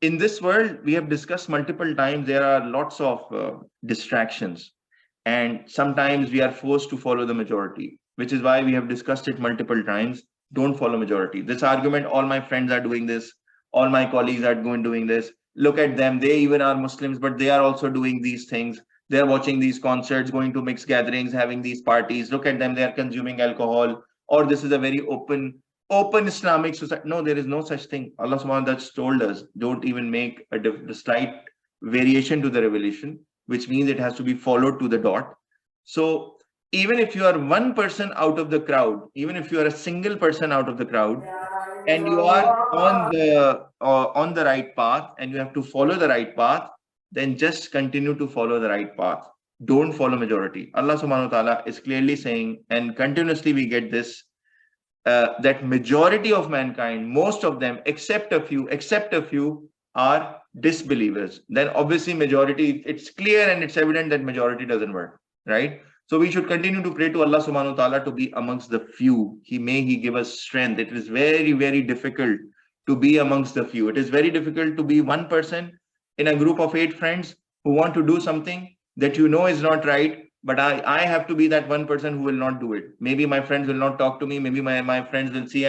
in this world, we have discussed multiple times, there are lots of distractions, and sometimes we are forced to follow the majority, which is why we have discussed it multiple times. Don't follow majority. This argument, all my friends are doing this, all my colleagues are doing this. Look at them, they even are Muslims, but they are also doing these things. They're watching these concerts, going to mixed gatherings, having these parties. Look at them, they are consuming alcohol. Or this is a very open open Islamic society. No, there is no such thing. Allah subhanahu wa ta'ala told us, don't even make a slight variation to the revelation, which means it has to be followed to the dot. So even if you are one person out of the crowd, even if you are a single person out of the crowd, and you are on the right path, and you have to follow the right path, then just continue to follow the right path. Don't follow majority. Allah subhanahu wa ta'ala is clearly saying, and continuously we get this, that majority of mankind, most of them, except a few, are disbelievers. Then obviously majority, it's clear and it's evident that majority doesn't work, right? So we should continue to pray to Allah subhanahu wa ta'ala to be amongst the few. He give us strength. It is very, very difficult to be amongst the few. It is very difficult to be one person in a group of 8 friends who want to do something that you know is not right, but I have to be that one person who will not do it. Maybe my friends will not talk to me. Maybe my friends will see,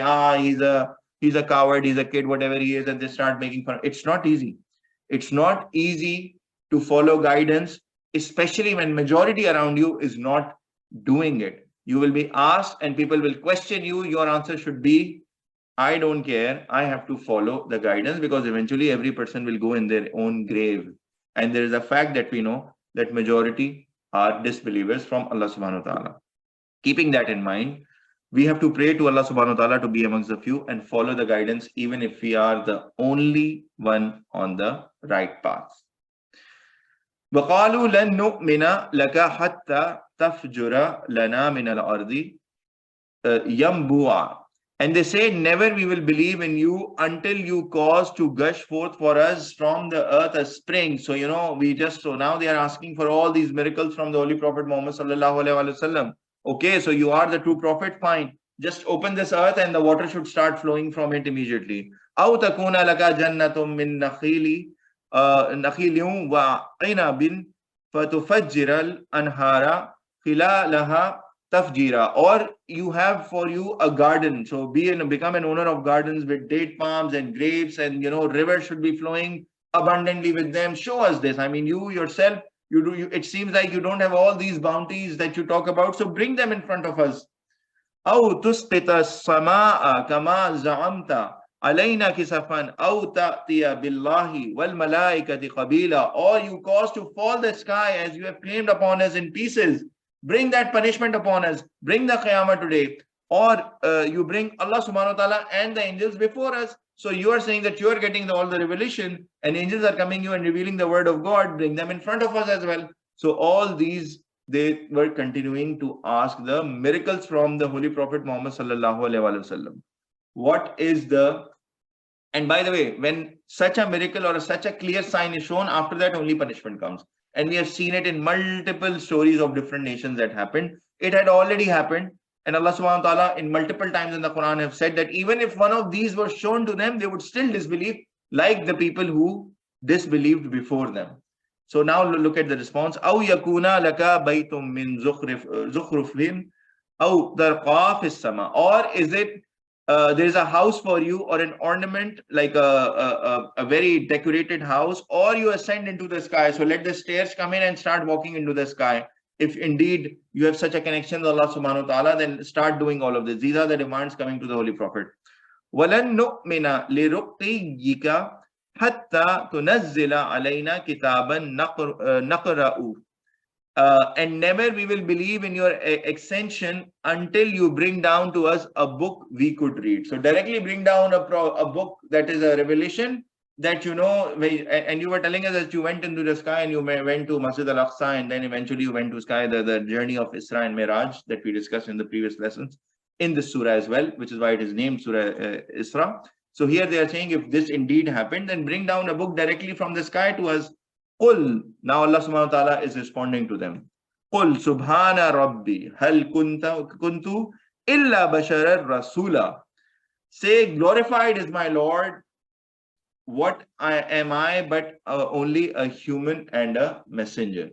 he's a coward, he's a kid, whatever he is, and they start making fun. It's not easy. It's not easy to follow guidance, especially when majority around you is not doing it. You will be asked and people will question you. Your answer should be, I don't care. I have to follow the guidance, because eventually every person will go in their own grave. And there is a fact that we know that majority are disbelievers from Allah subhanahu wa ta'ala. Keeping that in mind, we have to pray to Allah subhanahu wa ta'ala to be amongst the few and follow the guidance, even if we are the only one on the right path. وَقَالُوا لَن نُؤْمِنَ لَكَ حَتَّى تَفْجُرَ لَنَا مِنَ الْأَرْضِ يَنْبُوعًا. And they say, never we will believe in you until you cause to gush forth for us from the earth a spring. So, so now they are asking for all these miracles from the Holy Prophet Muhammad sallallahu alaihi wasallam. Okay, so you are the true prophet, fine. Just open this earth and the water should start flowing from it immediately. أَوْ تَكُونَ لَكَ جَنَّةٌ مِّن نَخِيلٍ وَعِنَبٍ فَتُفَجِّرَ الْأَنْهَارَ خِلَالَهَا tafjira, or you have for you a garden. So become an owner of gardens with date palms and grapes, and rivers should be flowing abundantly with them. Show us this. I mean, you yourself, it seems like you don't have all these bounties that you talk about, so bring them in front of us. أو تسقط السماء كما زعمت علينا كسفا أو تأتي بالله والملائكة قبيلا, or you cause to fall the sky as you have claimed upon us in pieces. Bring that punishment upon us. Bring the Qiyamah today. Or you bring Allah subhanahu wa ta'ala and the angels before us. So you are saying that you are getting all the revelation and angels are coming you and revealing the word of God. Bring them in front of us as well. So all these, they were continuing to ask the miracles from the Holy Prophet Muhammad sallallahu alaihi wasallam. What is the... And by the way, when such a miracle or such a clear sign is shown, after that only punishment comes. And we have seen it in multiple stories of different nations that happened. It had already happened. And Allah subhanahu wa ta'ala in multiple times in the Quran have said that even if one of these was shown to them, they would still disbelieve, like the people who disbelieved before them. So now look at the response. أَوْ يَكُونَ لَكَ بَيْتٌ مِّن زُخْرُفٍ أَوْ تَرْقَى فِي السَّمَاءِ, or is it there is a house for you, or an ornament like a very decorated house, or you ascend into the sky. So let the stairs come in and start walking into the sky. If indeed you have such a connection with Allah subhanahu wa ta'ala, then start doing all of this. These are the demands coming to the Holy Prophet. وَلَن نُؤْمِنَ لِرُقِّيِّكَ حَتَّى تُنَزِّلَ عَلَيْنَا كِتَابًا نَقْرَأُ. And never we will believe in your extension until you bring down to us a book we could read. So directly bring down a book that is a revelation that and you were telling us that you went into the sky and you went to Masjid al-Aqsa, and then eventually you went to sky, the journey of Isra and Miraj that we discussed in the previous lessons in this surah as well, which is why it is named Surah Isra. So here they are saying, if this indeed happened, then bring down a book directly from the sky to us. Qul, now Allah subhanahu wa ta'ala is responding to them. Qul subhana rabbi hal kuntu illa basharar rasula. Say, glorified is my Lord. What am I but only a human and a messenger.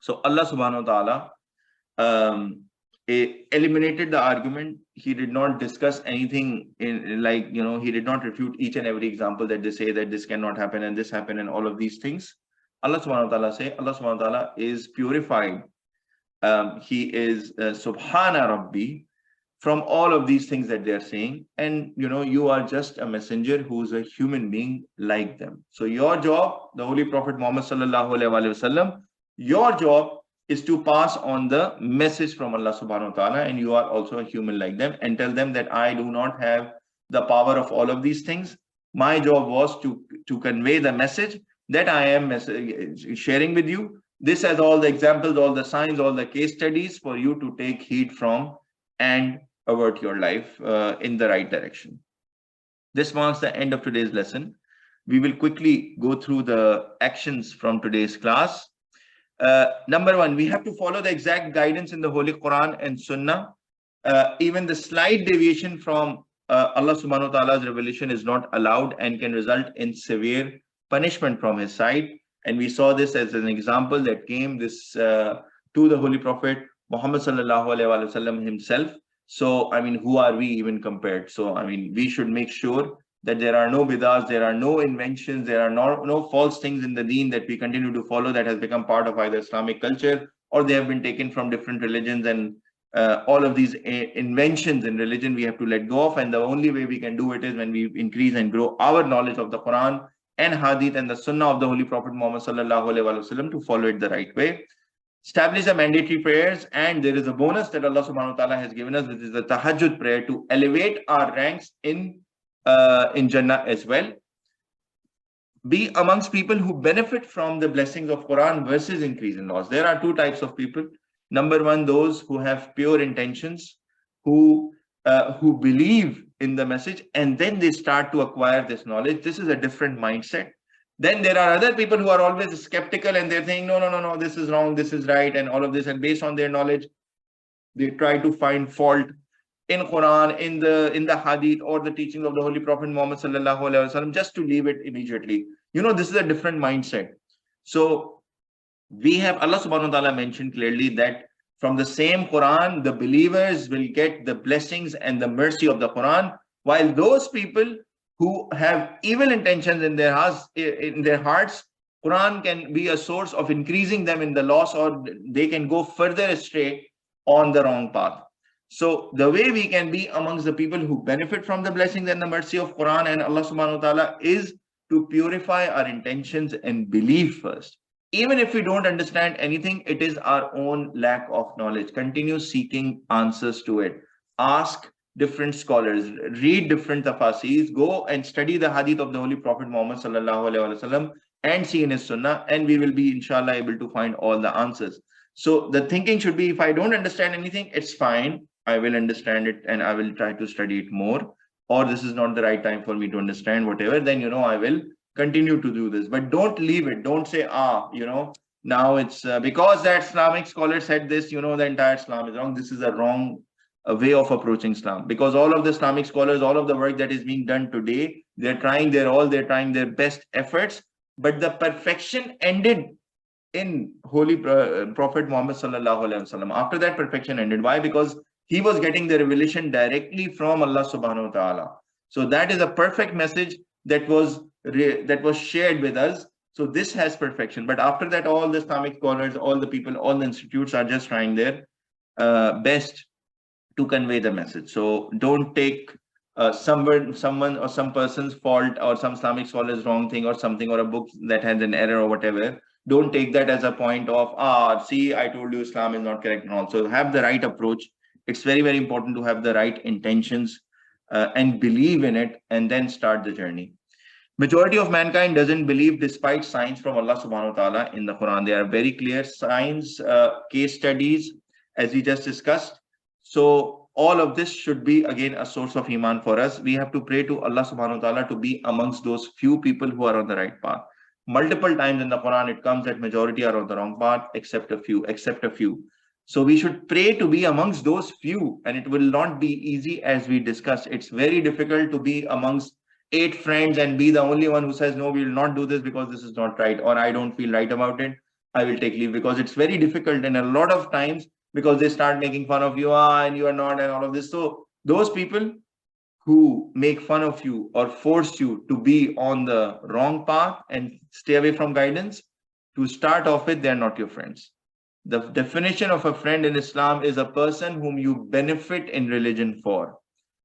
So Allah subhanahu wa ta'ala eliminated the argument. He did not discuss anything he did not refute each and every example that they say that this cannot happen and this happened and all of these things. Allah subhanahu wa ta'ala say, Allah subhanahu wa ta'ala is purified. He is Subhana Rabbi from all of these things that they're saying. And you are just a messenger who's a human being like them. So your job, the Holy Prophet Muhammad sallallahu alaihi wasallam, your job is to pass on the message from Allah subhanahu wa ta'ala, and you are also a human like them, and tell them that I do not have the power of all of these things. My job was to convey the message that I am sharing with you. This has all the examples, all the signs, all the case studies for you to take heed from and avert your life in the right direction. This marks the end of today's lesson. We will quickly go through the actions from today's class. Number one, we have to follow the exact guidance in the Holy Quran and Sunnah. Even the slight deviation from Allah subhanahu wa ta'ala's revelation is not allowed and can result in severe punishment from his side. And we saw this as an example that came to the Holy Prophet Muhammad sallallahu alaihi wasallam himself. So, who are we even compared? So, we should make sure that there are no bid'ahs, there are no inventions, there are no false things in the deen that we continue to follow that has become part of either Islamic culture or they have been taken from different religions. And all of these inventions in religion we have to let go of. And the only way we can do it is when we increase and grow our knowledge of the Quran and Hadith and the Sunnah of the Holy Prophet Muhammad sallallahu alaihi wasallam to follow it the right way. Establish the mandatory prayers, and there is a bonus that Allah subhanahu wa ta'ala has given us, which is the tahajjud prayer, to elevate our ranks in Jannah as well. Be amongst people who benefit from the blessings of Quran versus increase in loss. There are two types of people. Number one, those who have pure intentions, who believe in the message, and then they start to acquire this knowledge. This is a different mindset. Then there are other people who are always skeptical and they're saying, no, this is wrong, this is right, and all of this. And based on their knowledge, they try to find fault in Quran, in the Hadith, or the teachings of the Holy Prophet Muhammad sallallahu alaihi wasallam, just to leave it immediately. This is a different mindset. So we have Allah subhanahu wa ta'ala mentioned clearly that from the same Quran, the believers will get the blessings and the mercy of the Quran, while those people who have evil intentions in their hearts, Quran can be a source of increasing them in the loss, or they can go further astray on the wrong path. So the way we can be amongst the people who benefit from the blessings and the mercy of Quran and Allah subhanahu wa ta'ala is to purify our intentions and believe first. Even if we don't understand anything, it is our own lack of knowledge. Continue seeking answers to it. Ask different scholars, read different tafsirs, go and study the hadith of the Holy Prophet Muhammad sallallahu alaihi wasallam and see in his sunnah, and we will be inshallah able to find all the answers. So the thinking should be, if I don't understand anything, it's fine. I will understand it and I will try to study it more. Or this is not the right time for me to understand whatever, then I will continue to do this. But don't leave it. Don't say, now it's because that Islamic scholar said this, the entire Islam is wrong. This is a wrong way of approaching Islam, because all of the Islamic scholars, all of the work that is being done today, they're trying their best efforts, but the perfection ended in Holy Prophet Muhammad sallallahu alaihi wasallam. After that, perfection ended. Why? Because he was getting the revelation directly from Allah subhanahu wa ta'ala. So that is a perfect message that was shared with us. So this has perfection. But after that, all the Islamic scholars, all the people, all the institutes are just trying their best to convey the message. So don't take someone or some person's fault or some Islamic scholar's wrong thing or something, or a book that has an error or whatever. Don't take that as a point of, see, I told you Islam is not correct and all. So have the right approach. It's very, very important to have the right intentions and believe in it, and then start the journey. Majority of mankind doesn't believe despite signs from Allah subhanahu wa ta'ala in the Quran. There are very clear signs, case studies, as we just discussed. So all of this should be, again, a source of Iman for us. We have to pray to Allah subhanahu wa ta'ala to be amongst those few people who are on the right path. Multiple times in the Quran, it comes that majority are on the wrong path, except a few. So we should pray to be amongst those few, and it will not be easy, as we discussed. It's very difficult to be amongst 8 friends and be the only one who says, no, we will not do this because this is not right, or I don't feel right about it, I will take leave, because it's very difficult. And a lot of times, because they start making fun of you, and you are not, and all of this. So those people who make fun of you or force you to be on the wrong path and stay away from guidance, to start off with, they're not your friends. The definition of a friend in Islam is a person whom you benefit in religion for.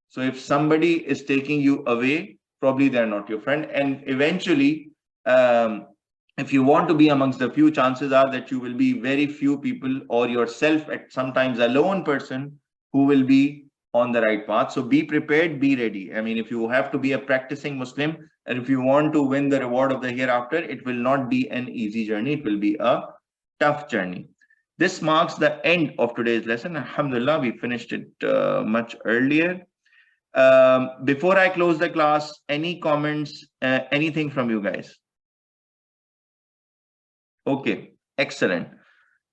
So if somebody is taking you away, probably they're not your friend. And eventually, if you want to be amongst the few, chances are that you will be very few people or yourself at sometimes a lone person who will be on the right path. So be prepared, be ready. I mean, if you have to be a practicing Muslim and if you want to win the reward of the hereafter, it will not be an easy journey. It will be a tough journey. This marks the end of today's lesson. Alhamdulillah, we finished it much earlier. Before I close the class, any comments, anything from you guys? Okay, excellent.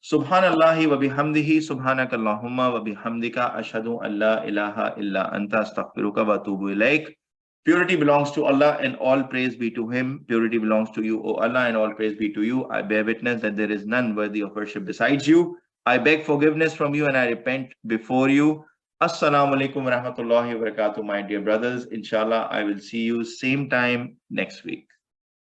Subhanallahi wa bihamdihi, subhanakallahumma wa bihamdika, ashhadu an la ilaha illa anta, astaghfiruka wa atubu ilaik. Purity belongs to Allah and all praise be to Him. Purity belongs to you, O Allah, and all praise be to you. I bear witness that there is none worthy of worship besides you. I beg forgiveness from you and I repent before you. Assalamu alaikum wa rahmatullahi wa barakatuh, my dear brothers. Inshallah, I will see you same time next week.